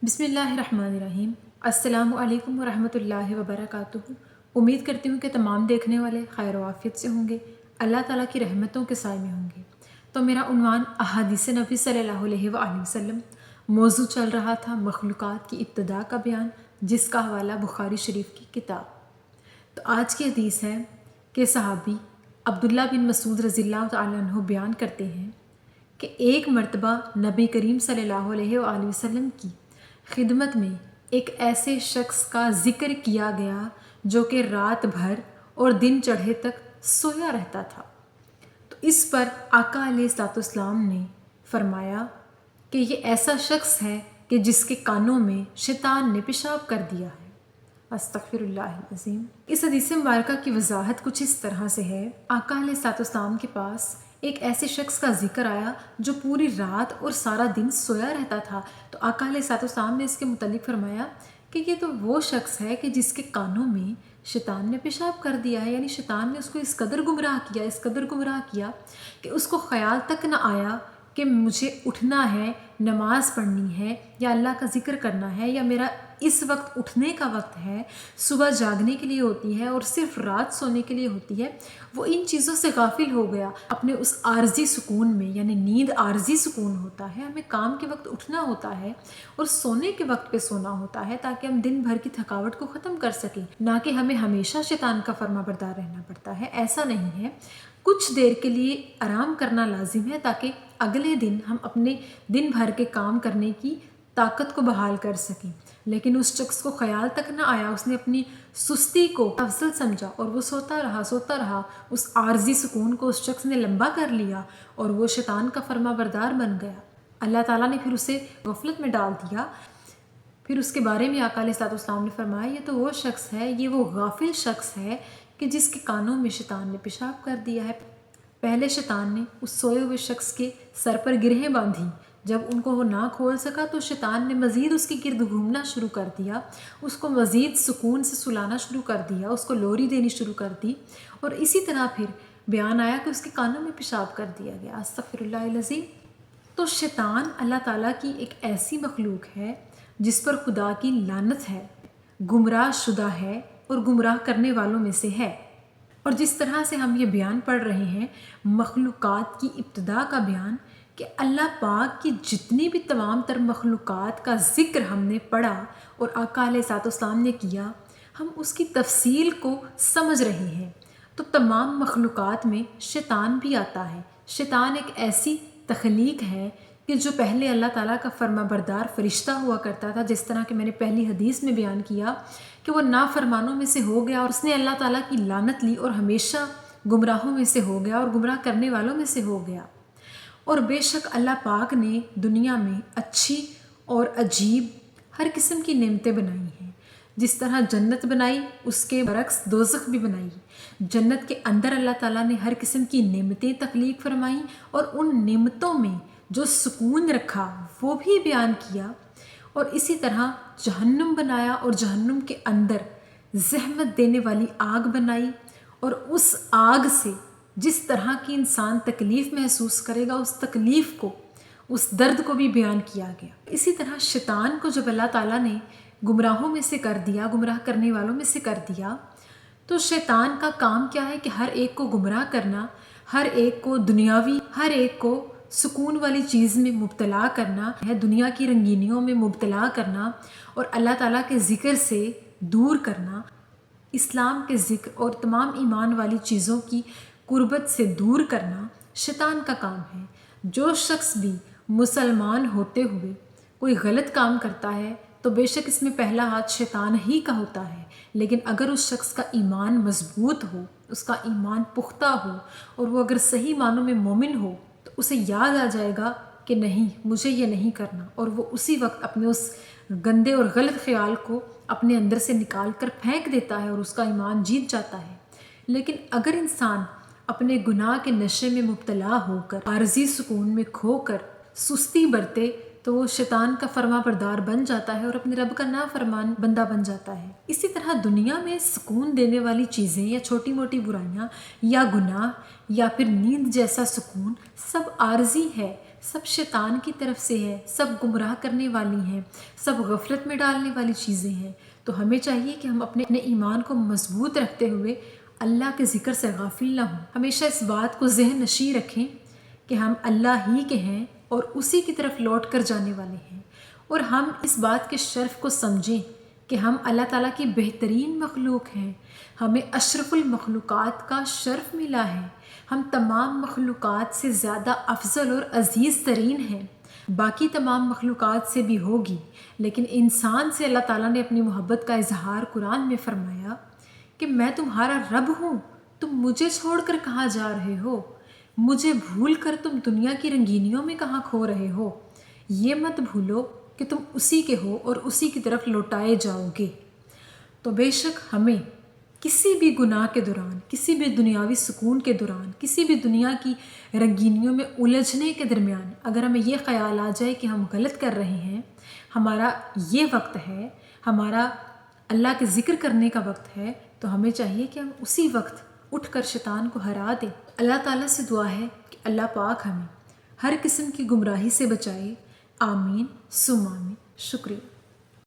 بسم اللہ الرحمن الرحیم۔ السلام علیکم ورحمۃ اللہ وبرکاتہ۔ امید کرتی ہوں کہ تمام دیکھنے والے خیر و عافیت سے ہوں گے، اللہ تعالیٰ کی رحمتوں کے سائے میں ہوں گے۔ تو میرا عنوان احادیث نبی صلی اللہ علیہ وآلہ وسلم، موضوع چل رہا تھا مخلوقات کی ابتدا کا بیان، جس کا حوالہ بخاری شریف کی کتاب۔ تو آج کی حدیث ہے کہ صحابی عبداللہ بن مسعود رضی اللہ تعالیٰ عنہ بیان کرتے ہیں کہ ایک مرتبہ نبی کریم صلی اللہ علیہ وآلہ وسلم کی خدمت میں ایک ایسے شخص کا ذکر کیا گیا جو کہ رات بھر اور دن چڑھے تک سویا رہتا تھا۔ تو اس پر آقا علیہ الصلوۃ والسلام نے فرمایا کہ یہ ایسا شخص ہے کہ جس کے کانوں میں شیطان نے پیشاب کر دیا ہے۔ استغفر اللہ العظیم۔ اس حدیث مبارکہ کی وضاحت کچھ اس طرح سے ہے۔ آقا علیہ الصلوۃ والسلام کے پاس ایک ایسے شخص کا ذکر آیا جو پوری رات اور سارا دن سویا رہتا تھا۔ تو آقا علیہ الصلوۃ والسلام نے اس کے متعلق فرمایا کہ یہ تو وہ شخص ہے کہ جس کے کانوں میں شیطان نے پیشاب کر دیا ہے، یعنی شیطان نے اس کو اس قدر گمراہ کیا کہ اس کو خیال تک نہ آیا کہ مجھے اٹھنا ہے، نماز پڑھنی ہے یا اللہ کا ذکر کرنا ہے، یا میرا اس وقت اٹھنے کا وقت ہے، صبح جاگنے کے لیے ہوتی ہے اور صرف رات سونے کے لیے ہوتی ہے۔ وہ ان چیزوں سے غافل ہو گیا اپنے اس عارضی سکون میں، یعنی نیند عارضی سکون ہوتا ہے، ہمیں کام کے وقت اٹھنا ہوتا ہے اور سونے کے وقت پہ سونا ہوتا ہے تاکہ ہم دن بھر کی تھکاوٹ کو ختم کر سکیں، نہ کہ ہمیں ہمیشہ شیطان کا فرما بردار رہنا پڑتا ہے۔ ایسا نہیں ہے، کچھ دیر کے لیے آرام کرنا لازم ہے تاکہ اگلے دن ہم اپنے دن بھر کے کام کرنے کی طاقت کو بحال کر سکیں۔ لیکن اس شخص کو خیال تک نہ آیا، اس نے اپنی سستی کو افضل سمجھا اور وہ سوتا رہا۔ اس عارضی سکون کو اس شخص نے لمبا کر لیا اور وہ شیطان کا فرما بردار بن گیا۔ اللہ تعالیٰ نے پھر اسے غفلت میں ڈال دیا۔ پھر اس کے بارے میں آقا علیہ الصلوۃ والسلام نے فرمایا، یہ تو وہ شخص ہے، یہ وہ غافل شخص ہے کہ جس کے کانوں میں شیطان نے پیشاب کر دیا ہے۔ پہلے شیطان نے اس سوئے ہوئے شخص کے سر پر گرہیں باندھی، جب ان کو وہ نہ کھول سکا تو شیطان نے مزید اس کی گرد گھومنا شروع کر دیا، اس کو مزید سکون سے سلانا شروع کر دیا، اس کو لوری دینی شروع کر دی، اور اسی طرح پھر بیان آیا کہ اس کے کانوں میں پیشاب کر دیا گیا۔ استغفر اللہ العظیم۔ تو شیطان اللہ تعالیٰ کی ایک ایسی مخلوق ہے جس پر خدا کی لعنت ہے، گمراہ شدہ ہے اور گمراہ کرنے والوں میں سے ہے۔ اور جس طرح سے ہم یہ بیان پڑھ رہے ہیں مخلوقات کی ابتدا کا بیان، کہ اللہ پاک کی جتنی بھی تمام تر مخلوقات کا ذکر ہم نے پڑھا اور آقا علیہ الصلوۃ والسلام نے کیا، ہم اس کی تفصیل کو سمجھ رہے ہیں۔ تو تمام مخلوقات میں شیطان بھی آتا ہے۔ شیطان ایک ایسی تخلیق ہے کہ جو پہلے اللہ تعالیٰ کا فرما بردار فرشتہ ہوا کرتا تھا، جس طرح کہ میں نے پہلی حدیث میں بیان کیا کہ وہ نافرمانوں میں سے ہو گیا اور اس نے اللہ تعالیٰ کی لعنت لی اور ہمیشہ گمراہوں میں سے ہو گیا اور گمراہ کرنے والوں میں سے ہو گیا۔ اور بے شک اللہ پاک نے دنیا میں اچھی اور عجیب ہر قسم کی نعمتیں بنائی ہیں۔ جس طرح جنت بنائی، اس کے برعکس دوزخ بھی بنائی۔ جنت کے اندر اللہ تعالیٰ نے ہر قسم کی نعمتیں تخلیق فرمائیں اور ان نعمتوں میں جو سکون رکھا وہ بھی بیان کیا، اور اسی طرح جہنم بنایا اور جہنم کے اندر زحمت دینے والی آگ بنائی، اور اس آگ سے جس طرح کی انسان تکلیف محسوس کرے گا، اس تکلیف کو، اس درد کو بھی بیان کیا گیا۔ اسی طرح شیطان کو جب اللہ تعالیٰ نے گمراہوں میں سے کر دیا، گمراہ کرنے والوں میں سے کر دیا، تو شیطان کا کام کیا ہے کہ ہر ایک کو گمراہ کرنا، ہر ایک کو دنیاوی، ہر ایک کو سکون والی چیز میں مبتلا کرنا ہے، دنیا کی رنگینیوں میں مبتلا کرنا اور اللہ تعالیٰ کے ذکر سے دور کرنا، اسلام کے ذکر اور تمام ایمان والی چیزوں کی قربت سے دور کرنا شیطان کا کام ہے۔ جو شخص بھی مسلمان ہوتے ہوئے کوئی غلط کام کرتا ہے تو بے شک اس میں پہلا ہاتھ شیطان ہی کا ہوتا ہے، لیکن اگر اس شخص کا ایمان مضبوط ہو، اس کا ایمان پختہ ہو اور وہ اگر صحیح معنوں میں مومن ہو تو اسے یاد آ جائے گا کہ نہیں، مجھے یہ نہیں کرنا، اور وہ اسی وقت اپنے اس گندے اور غلط خیال کو اپنے اندر سے نکال کر پھینک دیتا ہے اور اس کا ایمان جیت جاتا ہے۔ لیکن اگر انسان اپنے گناہ کے نشے میں مبتلا ہو کر، عارضی سکون میں کھو کر سستی برتے تو وہ شیطان کا فرما بردار بن جاتا ہے اور اپنے رب کا نافرمان بندہ بن جاتا ہے۔ اسی طرح دنیا میں سکون دینے والی چیزیں یا چھوٹی موٹی برائیاں یا گناہ یا پھر نیند جیسا سکون سب عارضی ہے، سب شیطان کی طرف سے ہے، سب گمراہ کرنے والی ہیں، سب غفلت میں ڈالنے والی چیزیں ہیں۔ تو ہمیں چاہیے کہ ہم اپنے ایمان کو مضبوط رکھتے ہوئے اللہ کے ذکر سے غافل نہ ہوں۔ ہمیشہ اس بات کو ذہن نشین رکھیں کہ ہم اللہ ہی کے ہیں اور اسی کی طرف لوٹ کر جانے والے ہیں، اور ہم اس بات کے شرف کو سمجھیں کہ ہم اللہ تعالیٰ کی بہترین مخلوق ہیں، ہمیں اشرف المخلوقات کا شرف ملا ہے، ہم تمام مخلوقات سے زیادہ افضل اور عزیز ترین ہیں۔ باقی تمام مخلوقات سے بھی ہوگی، لیکن انسان سے اللہ تعالیٰ نے اپنی محبت کا اظہار قرآن میں فرمایا کہ میں تمہارا رب ہوں، تم مجھے چھوڑ کر کہاں جا رہے ہو، مجھے بھول کر تم دنیا کی رنگینیوں میں کہاں کھو رہے ہو۔ یہ مت بھولو کہ تم اسی کے ہو اور اسی کی طرف لوٹائے جاؤ گے۔ تو بے شک ہمیں کسی بھی گناہ کے دوران، کسی بھی دنیاوی سکون کے دوران، کسی بھی دنیا کی رنگینیوں میں الجھنے کے درمیان اگر ہمیں یہ خیال آ جائے کہ ہم غلط کر رہے ہیں، ہمارا یہ وقت ہے، ہمارا اللہ کے ذکر کرنے کا وقت ہے، تو ہمیں چاہیے کہ ہم اسی وقت اٹھ کر شیطان کو ہرا دیں۔ اللہ تعالیٰ سے دعا ہے کہ اللہ پاک ہمیں ہر قسم کی گمراہی سے بچائے۔ آمین ثم آمین۔ شکریہ۔